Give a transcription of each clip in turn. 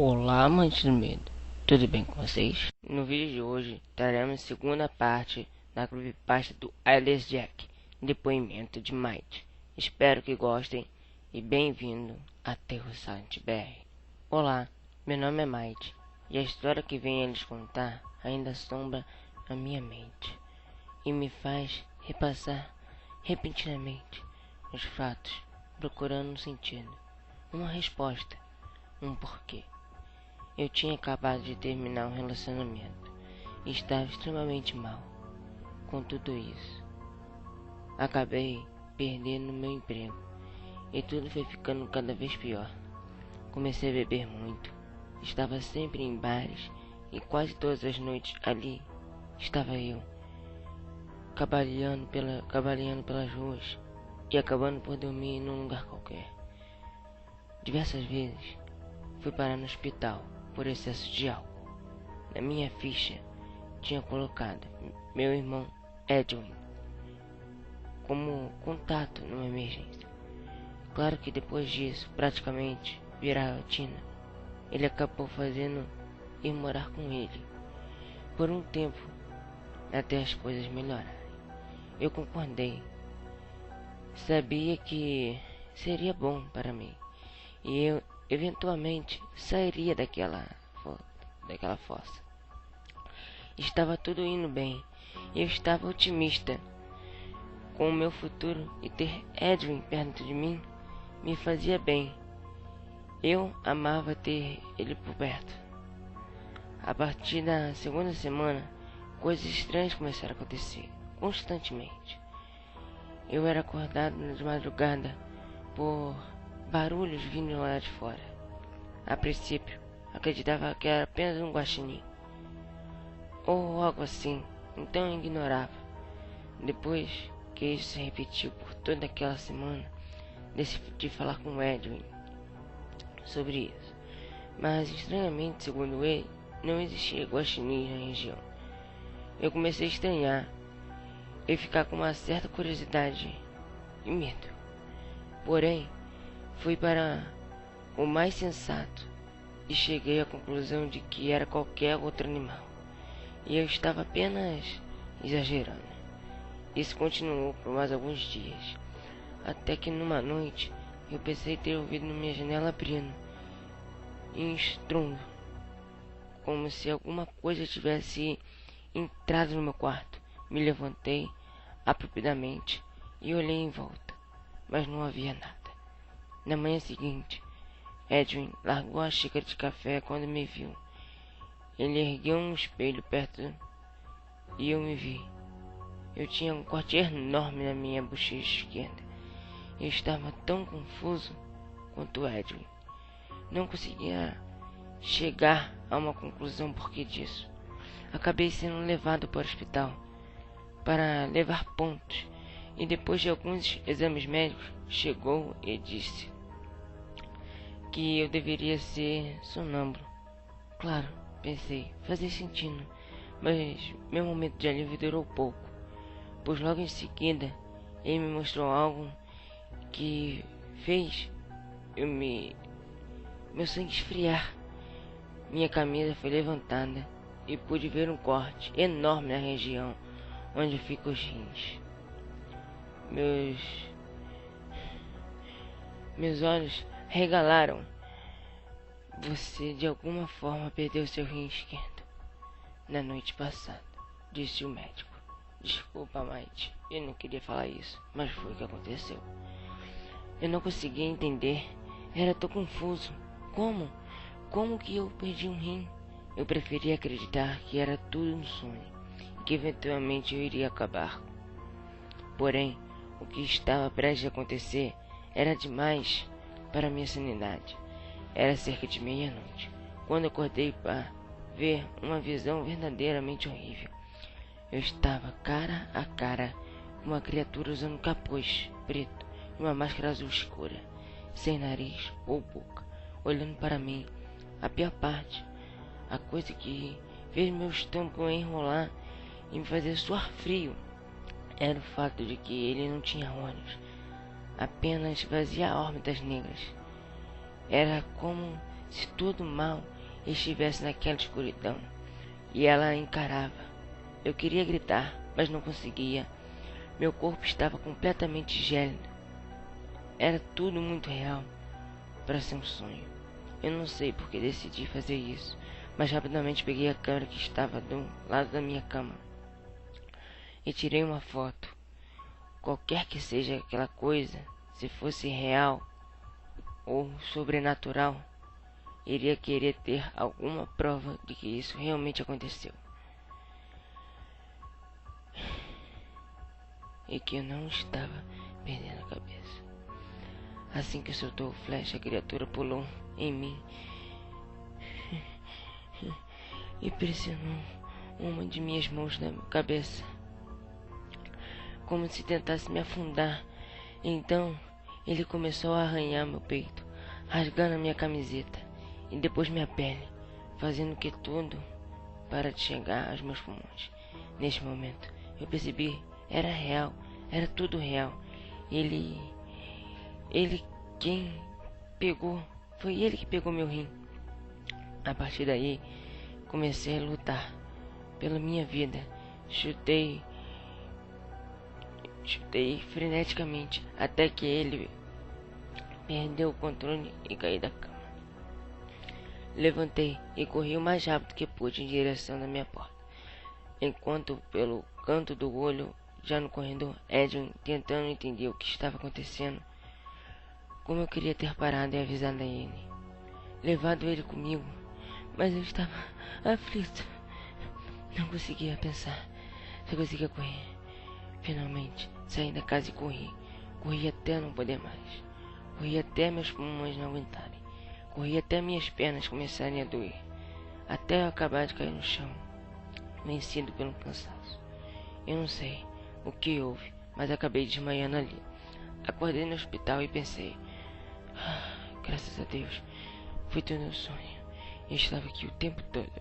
Olá, amantes do medo, tudo bem com vocês? No vídeo de hoje, traremos a segunda parte da creepypasta do Eyeless Jack, depoimento de Might. Espero que gostem e bem-vindo a Terror Silent BR. Olá, meu nome é Might e a história que venho a lhes contar ainda assombra a minha mente e me faz repassar repentinamente os fatos, procurando um sentido, uma resposta, um porquê. Eu tinha acabado de terminar um relacionamento e estava extremamente mal com tudo isso. Acabei perdendo meu emprego e tudo foi ficando cada vez pior. Comecei a beber muito, estava sempre em bares e quase todas as noites ali estava eu, cambaleando pelas ruas e acabando por dormir num lugar qualquer. Diversas vezes fui parar no hospital por excesso de álcool. Na minha ficha tinha colocado meu irmão Edwin como contato numa emergência. Claro que depois disso, praticamente virar rotina, ele acabou fazendo ir morar com ele por um tempo até as coisas melhorarem. Eu concordei. Sabia que seria bom para mim e eu eventualmente sairia daquela fossa. Estava tudo indo bem. Eu estava otimista com o meu futuro e ter Edwin perto de mim me fazia bem. Eu amava ter ele por perto. A partir da segunda semana, coisas estranhas começaram a acontecer constantemente. Eu era acordado de madrugada por barulhos vindo lá de fora. A princípio, acreditava que era apenas um guaxinim ou algo assim, então eu ignorava. Depois que isso se repetiu por toda aquela semana, decidi falar com Edwin sobre isso. Mas estranhamente, segundo ele, não existia guaxinins na região. Eu comecei a estranhar e ficar com uma certa curiosidade e medo. Porém, fui para o mais sensato e cheguei à conclusão de que era qualquer outro animal. E eu estava apenas exagerando. Isso continuou por mais alguns dias, até que numa noite eu pensei ter ouvido minha janela abrindo em estrondo, como se alguma coisa tivesse entrado no meu quarto. Me levantei apropriadamente e olhei em volta, mas não havia nada. Na manhã seguinte, Edwin largou a xícara de café quando me viu. Ele ergueu um espelho perto e eu me vi. Eu tinha um corte enorme na minha bochecha esquerda. Eu estava tão confuso quanto Edwin. Não conseguia chegar a uma conclusão por que disso. Acabei sendo levado para o hospital para levar pontos e depois de alguns exames médicos chegou e disse que eu deveria ser sonâmbulo. Claro, pensei, fazia sentido, mas meu momento de alívio durou pouco, pois logo em seguida ele me mostrou algo que fez meu sangue esfriar. Minha camisa foi levantada e pude ver um corte enorme na região onde ficam os rins. Meus olhos regalaram. Você de alguma forma perdeu seu rim esquerdo na noite passada, disse o médico. Desculpa, Might, eu não queria falar isso, mas foi o que aconteceu. Eu não conseguia entender, era tão confuso. Como que eu perdi um rim? Eu preferia acreditar que era tudo um sonho e que eventualmente eu iria acabar. Porém, o que estava prestes a acontecer era demais para minha sanidade. Era cerca de meia-noite, quando acordei para ver uma visão verdadeiramente horrível. Eu estava cara a cara com uma criatura usando um capuz preto e uma máscara azul escura, sem nariz ou boca, olhando para mim. A pior parte, a coisa que fez meu estômago enrolar e me fazer suar frio, era o fato de que ele não tinha olhos, apenas vazia órbitas negras. Era como se todo mal estivesse naquela escuridão e ela a encarava. Eu queria gritar, mas não conseguia. Meu corpo estava completamente gélido. Era tudo muito real para ser um sonho. Eu não sei por que decidi fazer isso, mas rapidamente peguei a câmera que estava do lado da minha cama e tirei uma foto. Qualquer que seja aquela coisa, se fosse real ou sobrenatural, iria querer ter alguma prova de que isso realmente aconteceu e que eu não estava perdendo a cabeça. Assim que soltou o flash, a criatura pulou em mim e pressionou uma de minhas mãos na minha cabeça, como se tentasse me afundar. Então ele começou a arranhar meu peito, rasgando a minha camiseta e depois minha pele, fazendo que tudo para de chegar aos meus pulmões. Neste momento eu percebi, era real, era tudo real. Ele quem pegou, foi ele que pegou meu rim. A partir daí comecei a lutar pela minha vida. Chutei freneticamente até que ele perdeu o controle e caí da cama. Levantei e corri o mais rápido que pude em direção da minha porta, enquanto pelo canto do olho, já no corredor, Edwin tentando entender o que estava acontecendo. Como eu queria ter parado e avisado a ele, levado ele comigo, mas eu estava aflito. Não conseguia pensar, só conseguia correr. Finalmente saí da casa e corri. Corri até não poder mais. Corri até meus pulmões não aguentarem. Corri até minhas pernas começarem a doer. Até eu acabar de cair no chão, vencido pelo cansaço. Eu não sei o que houve, mas acabei desmaiando ali. Acordei no hospital e pensei, graças a Deus, foi tudo um sonho. Eu estava aqui o tempo todo.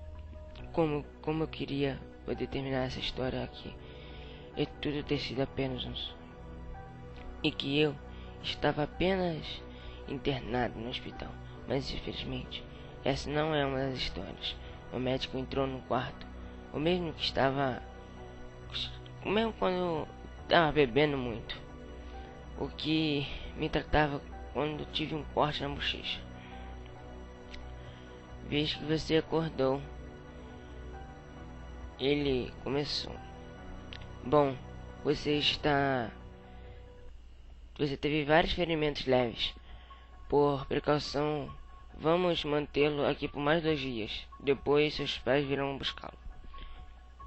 Como eu queria poder terminar essa história aqui e tudo ter sido apenas um sonho. E que eu estava apenas internado no hospital. Mas infelizmente, essa não é uma das histórias. O médico entrou no quarto, o mesmo quando eu estava bebendo muito, o que me tratava quando tive um corte na bochecha. Vejo que você acordou. Ele começou. Bom, você teve vários ferimentos leves. Por precaução, vamos mantê-lo aqui por mais 2 dias. Depois seus pais virão buscá-lo.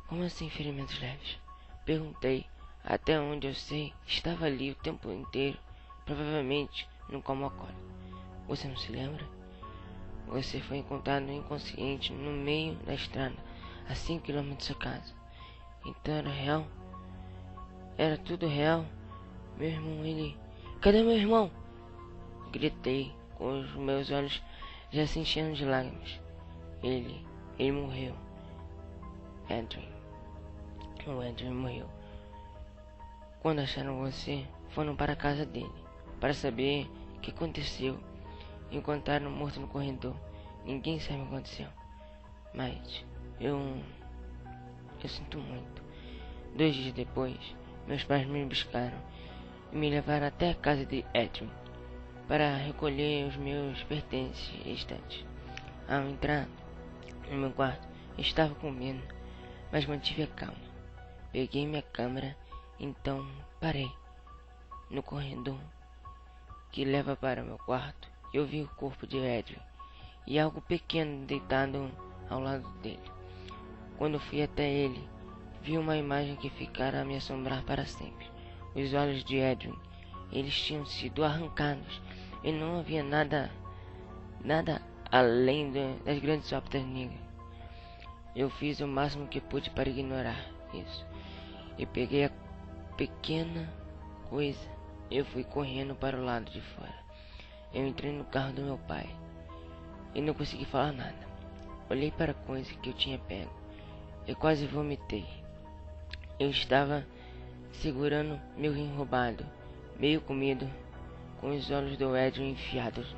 Como assim ferimentos leves? Perguntei. Até onde eu sei, estava ali o tempo inteiro, provavelmente no coma alcoólico. Você não se lembra? Você foi encontrado inconsciente no meio da estrada, a 5 km de sua casa. Então era real? Era tudo real? Meu irmão, ele... Cadê meu irmão? Gritei, com os meus olhos já se enchendo de lágrimas. Ele morreu. O Edwin morreu. Quando acharam você, foram para a casa dele, para saber o que aconteceu. Encontraram morto no corredor. Ninguém sabe o que aconteceu. Mas eu sinto muito. 2 dias depois, meus pais me buscaram e me levaram até a casa de Edwin para recolher os meus pertences restantes. Ao entrar no meu quarto, eu estava com medo, mas mantive a calma. Peguei minha câmera, então parei no corredor que leva para meu quarto. Eu vi o corpo de Edwin e algo pequeno deitado ao lado dele. Quando fui até ele, vi uma imagem que ficara a me assombrar para sempre. Os olhos de Edwin, eles tinham sido arrancados e não havia nada além das grandes órbitas negras. Eu fiz o máximo que pude para ignorar isso e peguei a pequena coisa. Eu fui correndo para o lado de fora. Eu entrei no carro do meu pai e não consegui falar nada. Olhei para a coisa que eu tinha pego e quase vomitei. Eu estava segurando meu rim roubado, meio comido, com os olhos do Edwin enfiados